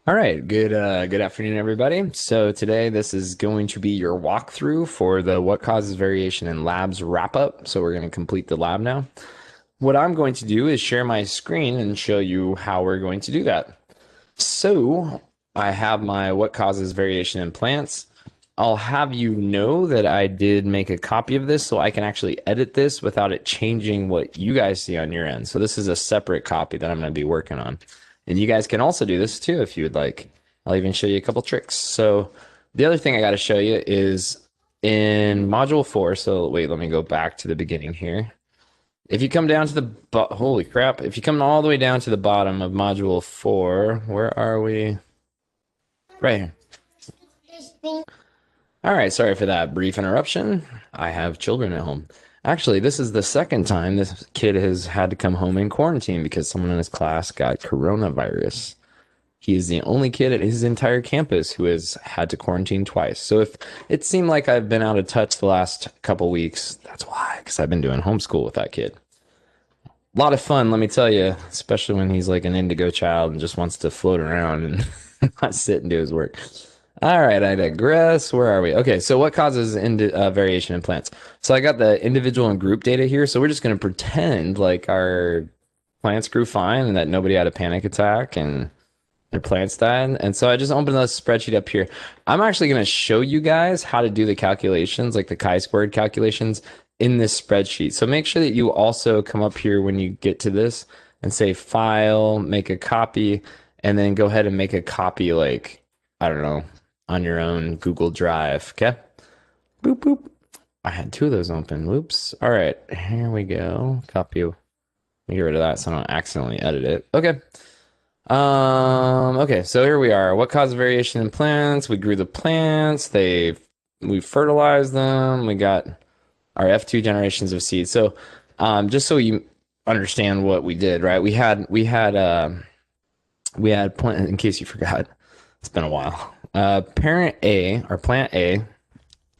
All right, good afternoon, everybody. So today this is going to be your walkthrough for the What Causes Variation in Labs wrap up. So we're going to complete the lab now. What I'm going to do is share my screen and show you how we're going to do that. So I have my What Causes Variation in Plants. I'll have you know that I did make a copy of this so I can actually edit this without it changing what you guys see on your end. So this is a separate copy that I'm going to be working on. And you guys can also do this too if you would like. I'll even show you a couple tricks. So the other thing I got to show you is in module 4. So wait, let me go back to the beginning here. If you come down to the holy crap, if you come all the way down to the bottom of module 4, where are we? Right here. All right, sorry for that brief interruption. I have children at home. Actually, this is the second time this kid has had to come home in quarantine because someone in his class got coronavirus. He is the only kid at his entire campus who has had to quarantine twice. So if it seemed like I've been out of touch the last couple weeks, that's why, because I've been doing homeschool with that kid. A lot of fun, let me tell you, especially when he's like an indigo child and just wants to float around and not sit and do his work. All right, I digress. Where are we? Okay, so what causes variation in plants? So I got the individual and group data here. So we're just going to pretend like our plants grew fine and that nobody had a panic attack and their plants died. And so I just opened this spreadsheet up here. I'm actually going to show you guys how to do the calculations, like the chi-squared calculations in this spreadsheet. So make sure that you also come up here when you get to this and say file, make a copy, and then go ahead and make a copy like, I don't know, on your own Google Drive. Okay. Boop, boop. I had two of those open. Whoops. All right. Here we go. Copy. Let me get rid of that so I don't accidentally edit it. Okay. Okay, so here we are. What caused variation in plants? We grew the plants. We fertilized them. We got our F2 generations of seeds. So, just so you understand what we did, right? We had plant, in case you forgot, it's been a while. Parent A, or plant A,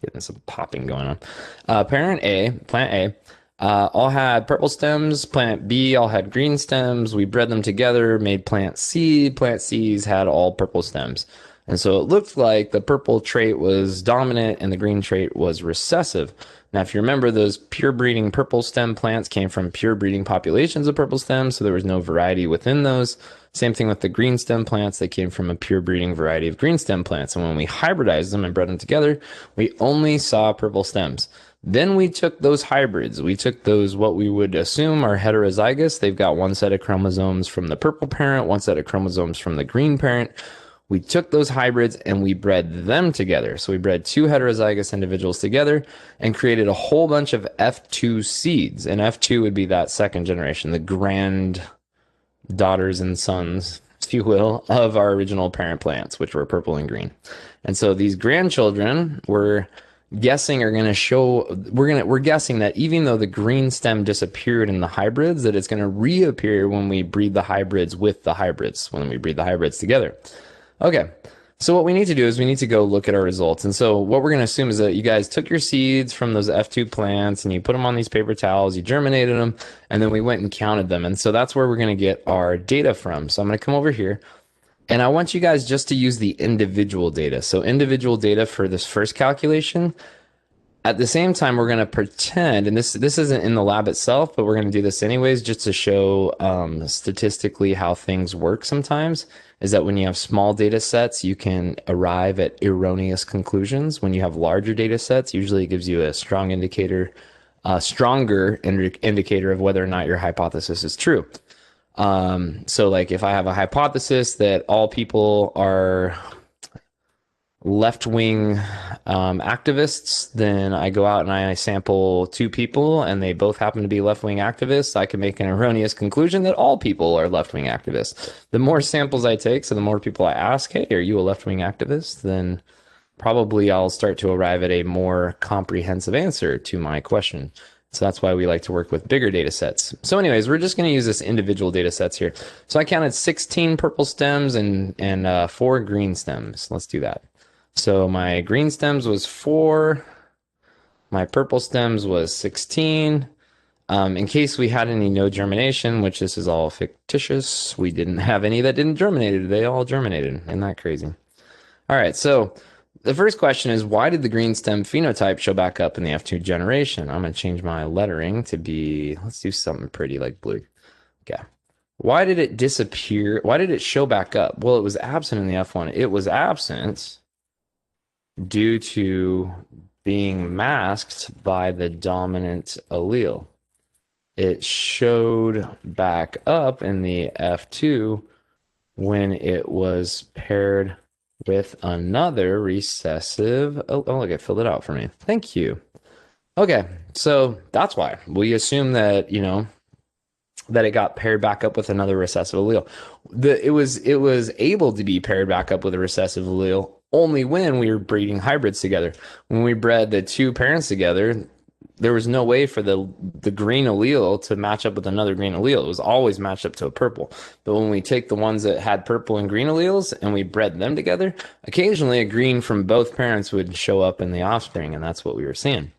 getting some popping going on. Plant A, all had purple stems. Plant B all had green stems. We bred them together, made plant C. Plant C's had all purple stems. And so it looked like the purple trait was dominant and the green trait was recessive. Now, if you remember, those pure breeding purple stem plants came from pure breeding populations of purple stems, so there was no variety within those. Same thing with the green stem plants. They came from a pure breeding variety of green stem plants. And when we hybridized them and bred them together, we only saw purple stems. Then we took those hybrids. We took those, what we would assume are heterozygous. They've got one set of chromosomes from the purple parent, one set of chromosomes from the green parent. We took those hybrids and we bred them together. So we bred two heterozygous individuals together and created a whole bunch of F2 seeds. And F2 would be that second generation, the grand daughters and sons, if you will, of our original parent plants, which were purple and green. And so these grandchildren were guessing are going to show we're guessing that even though the green stem disappeared in the hybrids, that it's going to reappear when we breed the hybrids with the hybrids, when we breed the hybrids together. Okay, so what we need to do is we need to go look at our results. And so what we're going to assume is that you guys took your seeds from those F2 plants and you put them on these paper towels, you germinated them, and then we went and counted them. And so that's where we're going to get our data from. So I'm going to come over here. And I want you guys just to use the individual data. So individual data for this first calculation. At the same time, we're going to pretend, and this isn't in the lab itself, but we're going to do this anyways just to show statistically how things work sometimes, is that when you have small data sets, you can arrive at erroneous conclusions. When you have larger data sets, usually it gives you a strong indicator, stronger indicator of whether or not your hypothesis is true. So like if I have a hypothesis that all people are left-wing activists, then I go out and I sample two people and they both happen to be left-wing activists. I can make an erroneous conclusion that all people are left-wing activists. The more samples I take, so the more people I ask, hey, are you a left-wing activist? Then probably I'll start to arrive at a more comprehensive answer to my question. So that's why we like to work with bigger data sets. So anyways, we're just going to use this individual data sets here. So I counted 16 purple stems and 4 green stems. Let's do that. So my green stems was 4. My purple stems was 16. In case we had any no germination, which this is all fictitious, we didn't have any that didn't germinate. They all germinated. Isn't that crazy? All right, so the first question is why did the green stem phenotype show back up in the F2 generation? I'm going to change my lettering to be, let's do something pretty like blue. Okay. Why did it disappear? Why did it show back up? Well, it was absent in the F1. It was absent due to being masked by the dominant allele. It showed back up in the F2 when it was paired with another recessive. Oh, look, it filled it out for me. Thank you. Okay, so that's why we assume that, that it got paired back up with another recessive allele. It was able to be paired back up with a recessive allele only when we were breeding hybrids together. When we bred the two parents together, there was no way for the green allele to match up with another green allele. It was always matched up to a purple. But when we take the ones that had purple and green alleles and we bred them together, occasionally a green from both parents would show up in the offspring, and that's what we were seeing.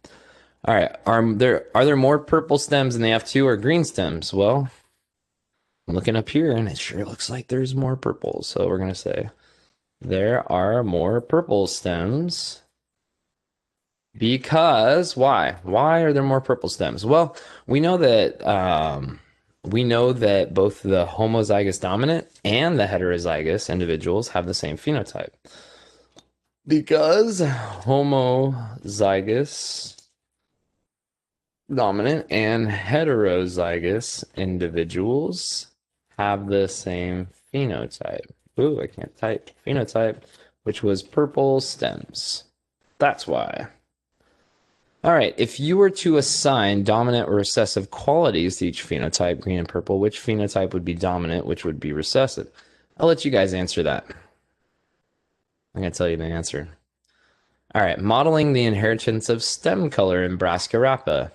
All right, are there more purple stems in the F2 or green stems? Well, I'm looking up here and it sure looks like there's more purple. So we're going to say there are more purple stems. Because why? Why are there more purple stems? Well, we know that both the homozygous dominant and the heterozygous individuals have the same phenotype. Because homozygous dominant and heterozygous individuals have the same phenotype. Ooh, I can't type. Phenotype, which was purple stems. That's why. All right, if you were to assign dominant or recessive qualities to each phenotype, green and purple, which phenotype would be dominant, which would be recessive? I'll let you guys answer that. I'm going to tell you the answer. All right, modeling the inheritance of stem color in Brascarappa.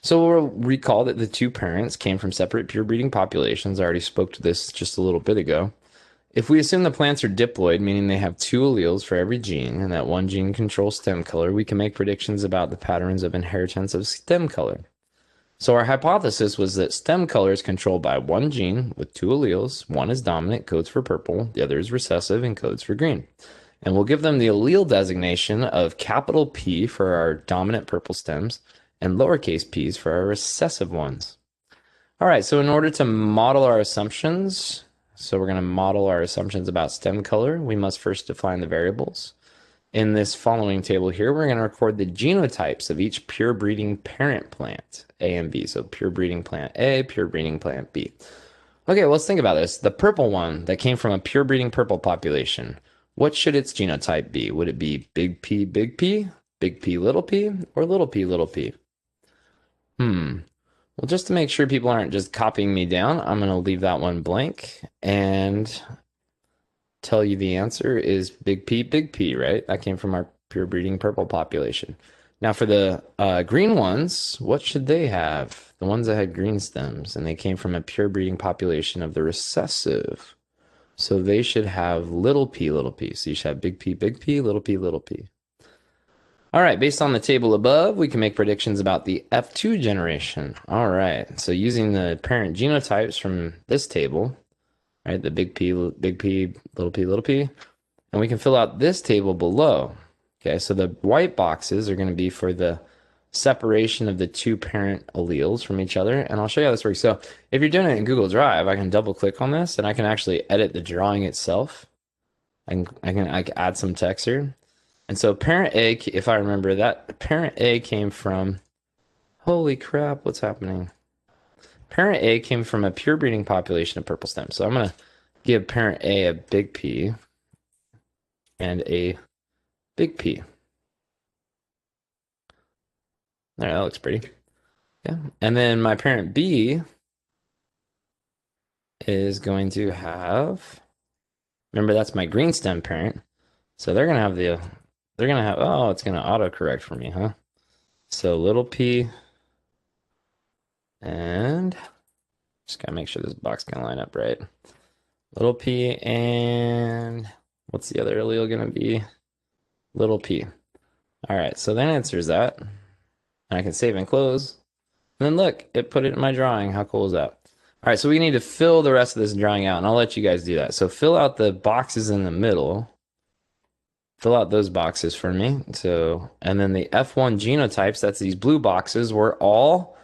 So we'll recall that the two parents came from separate pure breeding populations. I already spoke to this just a little bit ago. If we assume the plants are diploid, meaning they have two alleles for every gene, and that one gene controls stem color, we can make predictions about the patterns of inheritance of stem color. So our hypothesis was that stem color is controlled by one gene with two alleles. One is dominant, codes for purple. The other is recessive and codes for green. And we'll give them the allele designation of capital P for our dominant purple stems and lowercase p's for our recessive ones. All right, so in order to model our assumptions, so we're going to model our assumptions about stem color, we must first define the variables. In this following table here, we're going to record the genotypes of each pure breeding parent plant, A and B. So pure breeding plant A, pure breeding plant B. Okay, well, let's think about this. The purple one that came from a pure breeding purple population, what should its genotype be? Would it be big P, big P, big P, little p, or little p, little p? Well, just to make sure people aren't just copying me down, I'm going to leave that one blank and tell you the answer is big P, right? That came from our pure breeding purple population. Now for the green ones, what should they have? The ones that had green stems, and they came from a pure breeding population of the recessive. So they should have little p, little p. So you should have big P, little p, little p. All right, based on the table above, we can make predictions about the F2 generation. All right, so using the parent genotypes from this table, right, the big P, little p, and we can fill out this table below. Okay, so the white boxes are going to be for the separation of the two parent alleles from each other, and I'll show you how this works. So if you're doing it in Google Drive, I can double click on this, and I can actually edit the drawing itself. I can add some text here. And so parent A, if I remember that, parent A came from, holy crap, what's happening? Parent A came from a pure breeding population of purple stems. So I'm going to give parent A a big P and a big P. There, that looks pretty. Yeah. And then my parent B is going to have, remember that's my green stem parent. So they're going to have oh, it's going to autocorrect for me, huh? So little p, and just gotta make sure this box can line up right. Little p, and what's the other allele gonna be? Little p. All right, so that answers that. And I can save and close. And then look, it put it in my drawing. How cool is that? All right, so we need to fill the rest of this drawing out, and I'll let you guys do that. So fill out the boxes in the middle. Fill out those boxes for me. So, and then the F1 genotypes, that's these blue boxes, were all,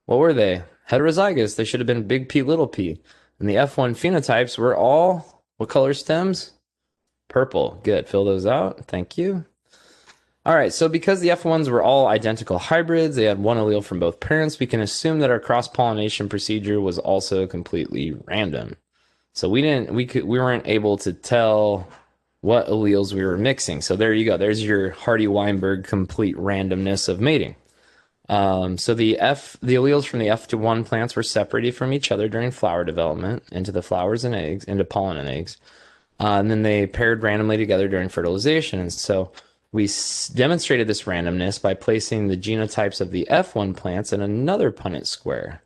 what were they? Heterozygous. They should have been big P, little p. And the F1 phenotypes were all, what color stems? Purple. Good. Fill those out. Thank you. All right, so because the F1s were all identical hybrids, they had one allele from both parents, we can assume that our cross-pollination procedure was also completely random. So we weren't able to tell what alleles we were mixing. So there you go. There's your Hardy-Weinberg complete randomness of mating. So the alleles from the F1 plants were separated from each other during flower development into the flowers and eggs, into pollen and eggs. And then they paired randomly together during fertilization. And so we demonstrated this randomness by placing the genotypes of the F1 plants in another Punnett square.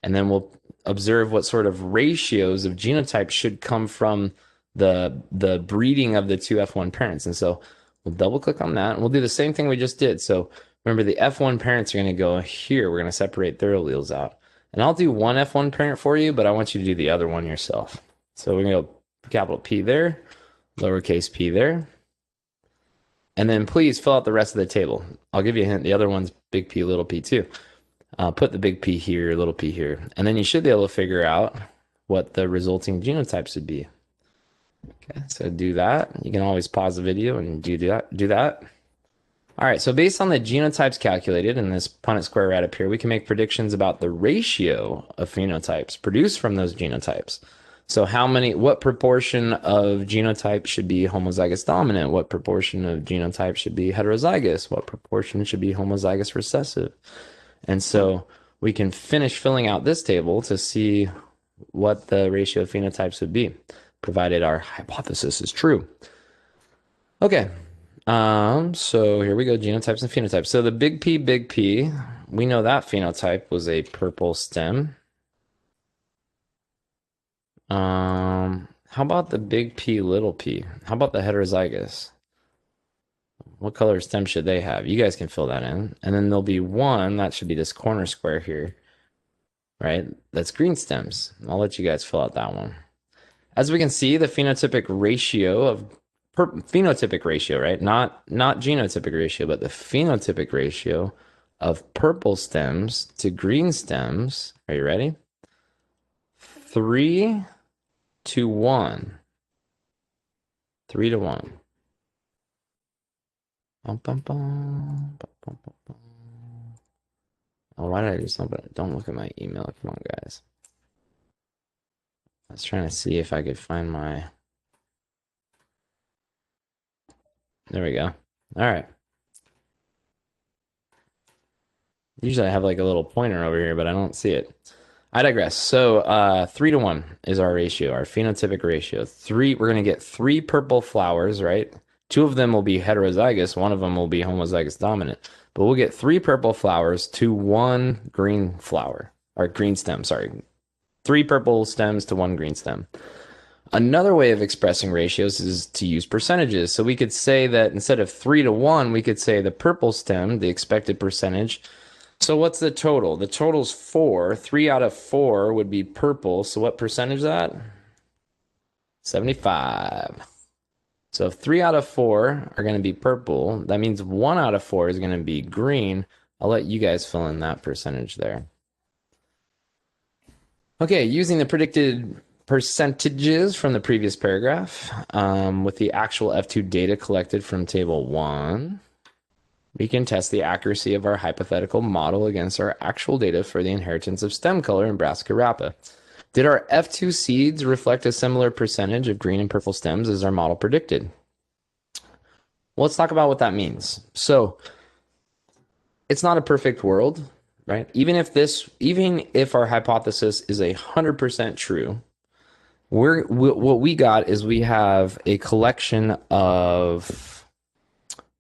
And then we'll observe what sort of ratios of genotypes should come from the breeding of the two F1 parents. And so we'll double click on that and we'll do the same thing we just did. So remember, the F1 parents are going to go here. We're going to separate their alleles out. And I'll do one F1 parent for you, but I want you to do the other one yourself. So we're going to go capital P there, lowercase p there. And then please fill out the rest of the table. I'll give you a hint. The other one's big P, little p too. Put the big P here, little p here. And then you should be able to figure out what the resulting genotypes would be. Okay, so do that. You can always pause the video and do that. All right, so based on the genotypes calculated in this Punnett square right up here, we can make predictions about the ratio of phenotypes produced from those genotypes. So what proportion of genotype should be homozygous dominant? What proportion of genotype should be heterozygous? What proportion should be homozygous recessive? And so we can finish filling out this table to see what the ratio of phenotypes would be, provided our hypothesis is true. Okay, so here we go, genotypes and phenotypes. So the big P, we know that phenotype was a purple stem. How about the big P, little p? How about the heterozygous? What color stem should they have? You guys can fill that in. And then there'll be one, that should be this corner square here, right? That's green stems. I'll let you guys fill out that one. As we can see, the phenotypic ratio, right? Not genotypic ratio, but the phenotypic ratio of purple stems to green stems. Are you ready? 3 to 1. 3 to 1. Oh, why did I do something? Don't look at my email. Come on, guys. I was trying to see if I could find my... There we go. All right. Usually I have like a little pointer over here, but I don't see it. I digress. So 3 to 1 is our ratio, our phenotypic ratio. We're going to get 3 purple flowers, right? 2 of them will be heterozygous. 1 of them will be homozygous dominant. But we'll get 3 purple flowers to 1 green flower, or green stem, sorry. 3 purple stems to 1 green stem. Another way of expressing ratios is to use percentages. So we could say that instead of 3 to 1, we could say the purple stem, the expected percentage. So what's the total? The total's 4. 3 out of 4 would be purple. So what percentage is that? 75. So if 3 out of 4 are going to be purple, that means 1 out of 4 is going to be green. I'll let you guys fill in that percentage there. Okay, using the predicted percentages from the previous paragraph with the actual F2 data collected from table 1, we can test the accuracy of our hypothetical model against our actual data for the inheritance of stem color in Brassica rapa. Did our F2 seeds reflect a similar percentage of green and purple stems as our model predicted? Well, let's talk about what that means. So it's not a perfect world, right? Even if our hypothesis is 100% true, what we got is we have a collection of,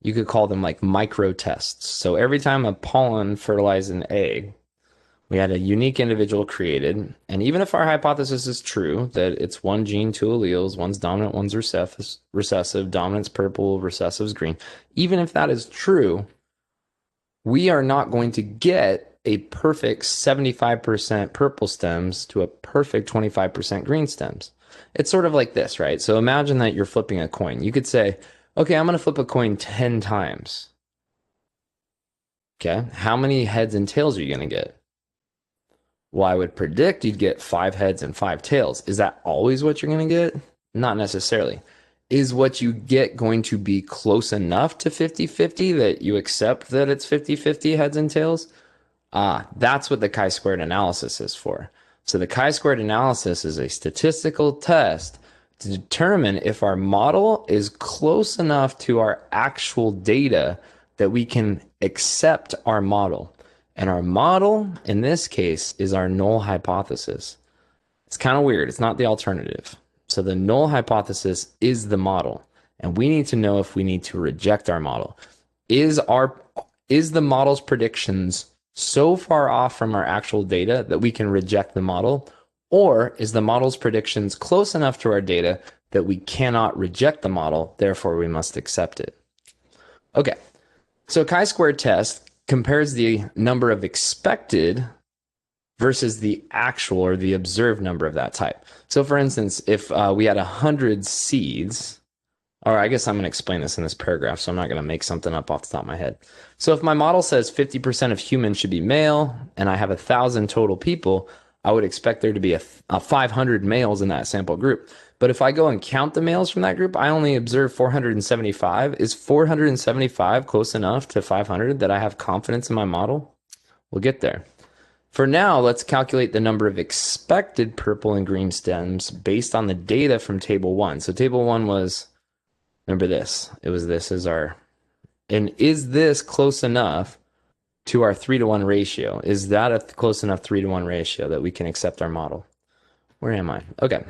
you could call them like micro tests. So every time a pollen fertilized an egg, we had a unique individual created. And even if our hypothesis is true, that it's 1 gene, 2 alleles, one's dominant, one's recessive, dominant's purple, recessive's green, even if that is true, we are not going to get a perfect 75% purple stems to a perfect 25% green stems. It's sort of like this, right? So imagine that you're flipping a coin. You could say, okay, I'm going to flip a coin 10 times. Okay, how many heads and tails are you going to get? Well, I would predict you'd get 5 heads and 5 tails. Is that always what you're going to get? Not necessarily. Is what you get going to be close enough to 50-50 that you accept that it's 50-50 heads and tails? That's what the chi-squared analysis is for. So the chi-squared analysis is a statistical test to determine if our model is close enough to our actual data that we can accept our model. And our model, in this case, is our null hypothesis. It's kind of weird. It's not the alternative. So the null hypothesis is the model. And we need to know if we need to reject our model. Is the model's predictions so far off from our actual data that we can reject the model? Or is the model's predictions close enough to our data that we cannot reject the model, therefore we must accept it? Okay, so chi-square test compares the number of expected versus the actual or the observed number of that type. So for instance, if we had 100 seeds, or I guess I'm going to explain this in this paragraph, so I'm not going to make something up off the top of my head. So if my model says 50% of humans should be male, and I have 1,000 total people, I would expect there to be a 500 males in that sample group. But if I go and count the males from that group, I only observe 475. Is 475 close enough to 500 that I have confidence in my model? We'll get there. For now, let's calculate the number of expected purple and green stems based on the data from table 1. So table 1 was, remember this, it was this as our, and is this close enough to our 3-to-1 ratio? Is that a close enough 3-to-1 ratio that we can accept our model? Where am I? Okay.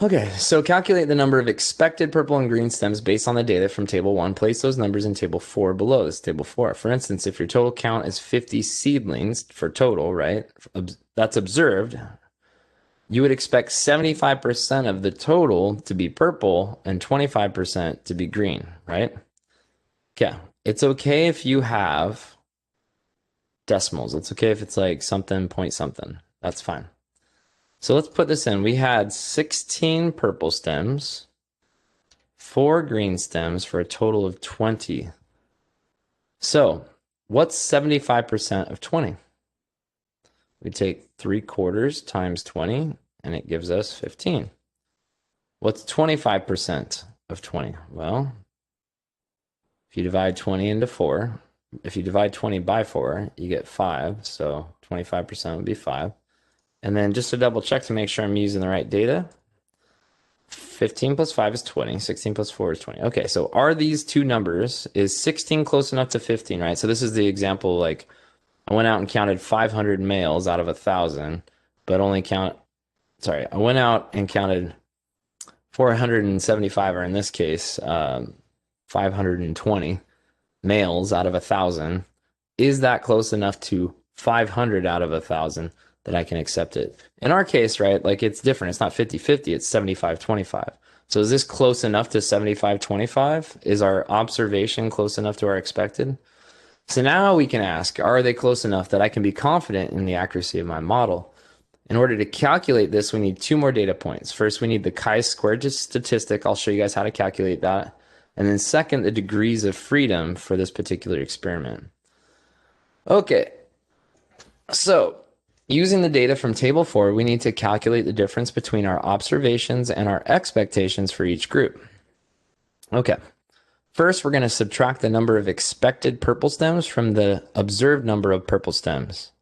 Okay, so calculate the number of expected purple and green stems based on the data from table 1. Place those numbers in table 4 below. This is table 4. For instance, if your total count is 50 seedlings for total, right? That's observed. You would expect 75% of the total to be purple and 25% to be green, right? Okay. It's okay if you have decimals. It's okay if it's like something point something. That's fine. So let's put this in. We had 16 purple stems, 4 green stems for a total of 20. So what's 75% of 20? We take 3/4 times 20, and it gives us 15. What's 25% of 20? Well, if you divide 20 into 4, if you divide 20 by 4, you get 5. So 25% would be 5. And then just to double check to make sure I'm using the right data, 15 plus 5 is 20. 16 plus 4 is 20. Okay, so are these two numbers, is 16 close enough to 15, right? So this is the example, like, I went out and counted 500 males out of 1,000, but only I went out and counted 475, or in this case, 520 males out of 1,000. Is that close enough to 500 out of 1,000 that I can accept it? In our case, right, like it's different. It's not 50-50, it's 75-25. So is this close enough to 75-25? Is our observation close enough to our expected? So now we can ask, are they close enough that I can be confident in the accuracy of my model? In order to calculate this, we need 2 more data points. First, we need the chi-squared statistic. I'll show you guys how to calculate that. And then second, the degrees of freedom for this particular experiment. Okay, so using the data from table 4, we need to calculate the difference between our observations and our expectations for each group. Okay, first we're going to subtract the number of expected purple stems from the observed number of purple stems.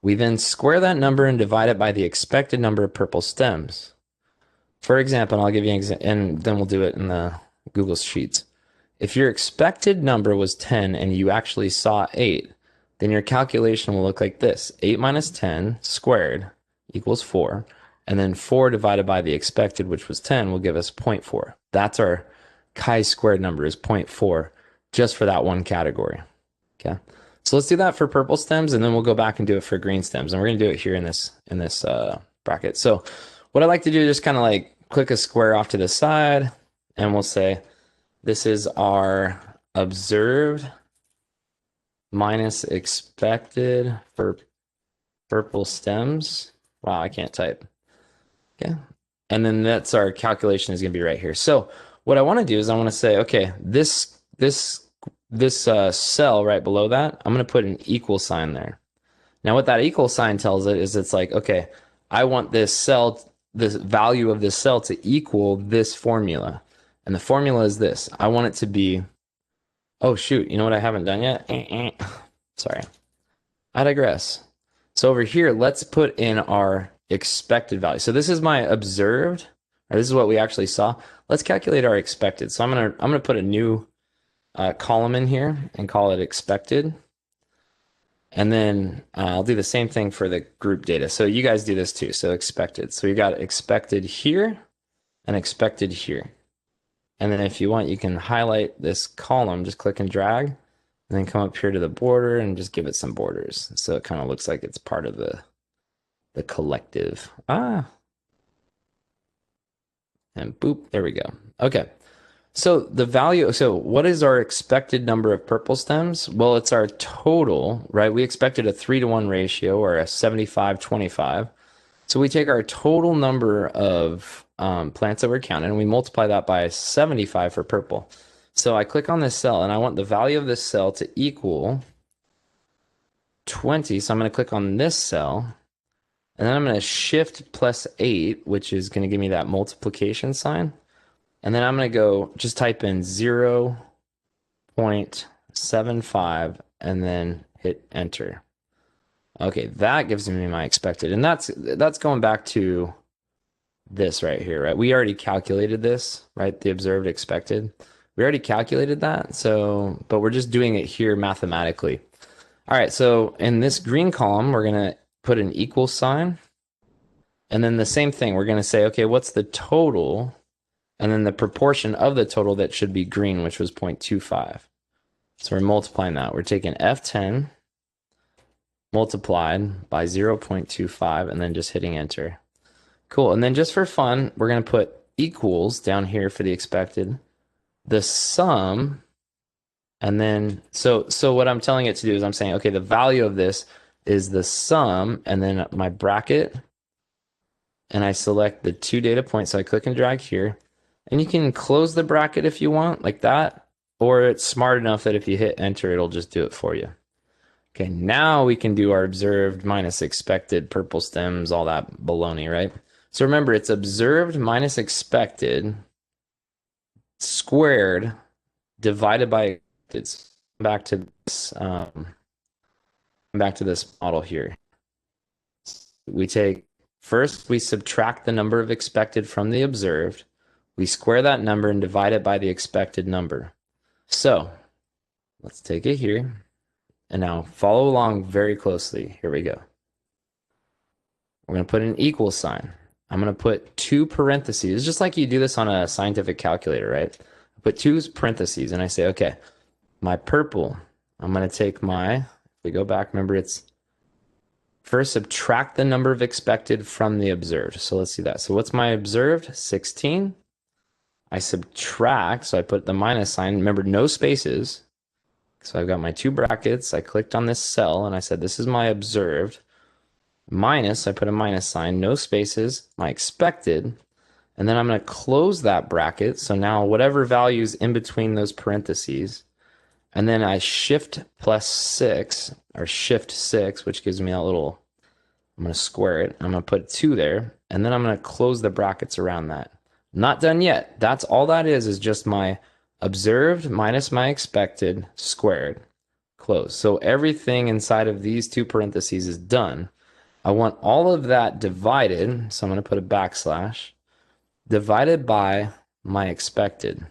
We then square that number and divide it by the expected number of purple stems. For example, I'll give you an example, and then we'll do it in the Google Sheets. If your expected number was 10 and you actually saw 8, then your calculation will look like this. 8 minus 10 squared equals 4. And then 4 divided by the expected, which was 10, will give us 0.4. That's our chi-squared number, is 0.4, just for that one category. Okay. So let's do that for purple stems, and then we'll go back and do it for green stems. And we're going to do it here in this bracket. So what I like to do is just kind of like click a square off to the side, and we'll say this is our observed minus expected for purple stems. Wow, I can't type. Okay. And then that's our calculation is going to be right here. So what I want to do is I want to say, okay, this cell right below that, I'm going to put an equal sign there. Now what that equal sign tells it is it's like, okay, I want this cell, this value of this cell to equal this formula. And the formula is this. I want it to be, oh shoot, you know what I haven't done yet? Sorry. I digress. So over here, let's put in our expected value. So this is my observed, or this is what we actually saw. Let's calculate our expected. So I'm gonna put a new column in here and call it expected. And then I'll do the same thing for the group data. So you guys do this too. So expected. So we got expected here and expected here. And then if you want, you can highlight this column, just click and drag, and then come up here to the border and just give it some borders. So it kind of looks like it's part of the collective. And boop, there we go. Okay. So the value, so what is our expected number of purple stems? Well, it's our total, right? We expected a 3-to-1 ratio or a 75-25. So we take our total number of plants that we're counting and we multiply that by 75 for purple. So I click on this cell and I want the value of this cell to equal 20. So I'm going to click on this cell and then I'm going to shift +8, which is going to give me that multiplication sign. And then I'm going to go just type in 0.75 and then hit enter. Okay, that gives me my expected. And that's going back to this right here, right? We already calculated this, right? The observed expected. We already calculated that. So, but we're just doing it here mathematically. All right, so in this green column, we're going to put an equal sign. And then the same thing, we're going to say, okay, what's the total? And then the proportion of the total that should be green, which was 0.25. So we're multiplying that. We're taking F10 multiplied by 0.25 and then just hitting enter. Cool. And then just for fun, we're going to put equals down here for the expected, the sum, and then so what I'm telling it to do is I'm saying, okay, the value of this is the sum, and then my bracket, and I select the 2 data points. So I click and drag here. And you can close the bracket if you want, like that, or it's smart enough that if you hit enter, it'll just do it for you. Okay, now we can do our observed minus expected purple stems, all that baloney, right? So remember, it's observed minus expected squared divided by, it's back to this, model here. We take, first we subtract the number of expected from the observed. We square that number and divide it by the expected number. So let's take it here and now follow along very closely. Here we go. We're going to put an equal sign. I'm going to put 2 parentheses. It's just like you do this on a scientific calculator, right? I put 2 parentheses and I say, okay, my purple, I'm going to take my, if we go back, remember it's first subtract the number of expected from the observed. So let's see that. So what's my observed? 16. I subtract, so I put the minus sign. Remember, no spaces. So I've got my 2 brackets. I clicked on this cell and I said, this is my observed. Minus, I put a minus sign, no spaces, my expected. And then I'm going to close that bracket. So now whatever value is in between those parentheses. And then I shift +6, or shift 6, which gives me a little, I'm going to square it. I'm going to put 2 there. And then I'm going to close the brackets around that. Not done yet. That's all that is just my observed minus my expected squared, close. So everything inside of these 2 parentheses is done. I want all of that divided, so I'm going to put a backslash, divided by my expected.